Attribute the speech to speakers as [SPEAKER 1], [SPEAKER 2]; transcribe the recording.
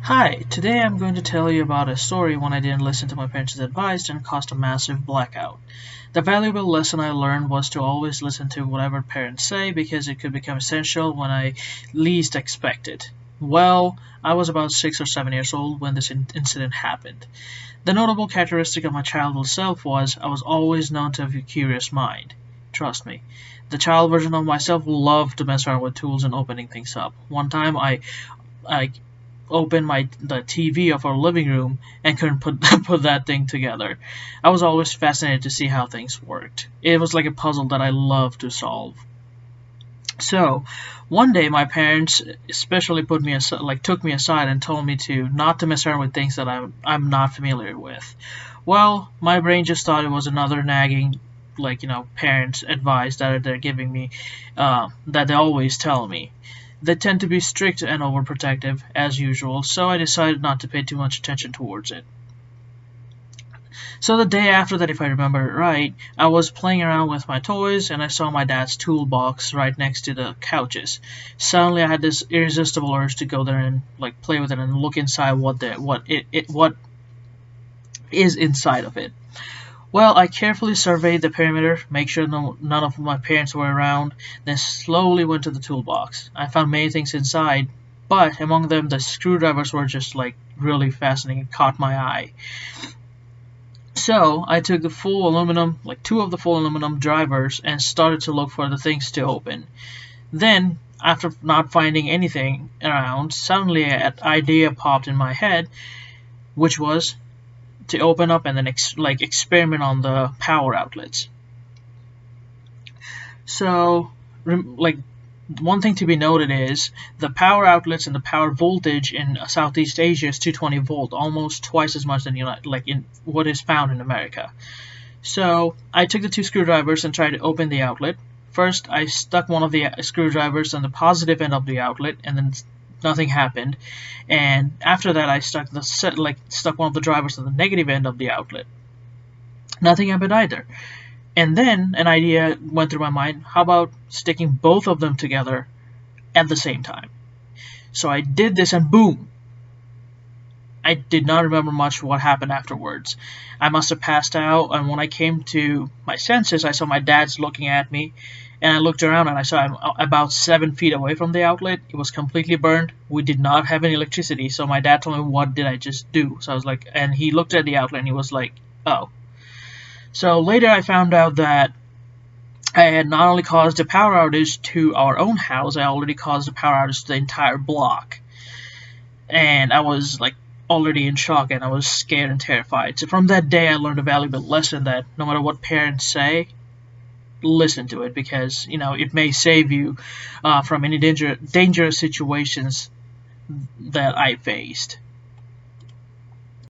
[SPEAKER 1] Hi, today I'm going to tell you about a story when I didn't listen to my parents' advice and caused a massive blackout. The valuable lesson I learned was to always listen to whatever parents say because it could become essential when I least expect it. Well, I was about 6 or 7 years old when this incident happened. The notable characteristic of my childhood self was I was always known to have a curious mind. Trust me. The child version of myself loved to mess around with tools and opening things up. One time I opened the TV of our living room and couldn't put put that thing together. I was always fascinated to see how things worked. It was like a puzzle that I loved to solve. So, one day my parents especially took me aside and told me to not to mess around with things that I'm not familiar with. Well, my brain just thought it was another nagging parents advice that they're giving me, that they always tell me. They tend to be strict and overprotective as usual, so I decided not to pay too much attention towards it. So the day after that, if I remember it right, I was playing around with my toys and I saw my dad's toolbox right next to the couches. Suddenly I had this irresistible urge to go there and play with it and look inside what is inside of it. Well, I carefully surveyed the perimeter, make sure none of my parents were around, then slowly went to the toolbox. I found many things inside, but among them the screwdrivers were just really fascinating and caught my eye. So I took the full aluminum, two of the full aluminum drivers, and started to look for the things to open. Then, after not finding anything around, suddenly an idea popped in my head, which was to open up and then experiment on the power outlets. So, like one thing to be noted is the power outlets and the power voltage in Southeast Asia is 220 volt, almost twice as much than in what is found in America. So I took the two screwdrivers and tried to open the outlet. First, I stuck one of the screwdrivers on the positive end of the outlet, and then nothing happened. And after that, I stuck one of the drivers on the negative end of the outlet. Nothing happened either. And then an idea went through my mind: how about sticking both of them together at the same time? So I did this, and boom! I did not remember much what happened afterwards. I must have passed out, and when I came to my senses, I saw my dad's looking at me, and I looked around and I saw him about 7 feet away from the outlet. It was completely burned. We did not have any electricity, so my dad told me, "What did I just do?" So I was like, and he looked at the outlet and he was like, "Oh." So later I found out that I had not only caused a power outage to our own house, I already caused a power outage to the entire block. And I was already in shock and I was scared and terrified. So from that day I learned a valuable lesson that no matter what parents say, listen to it because it may save you from any dangerous situations that I faced.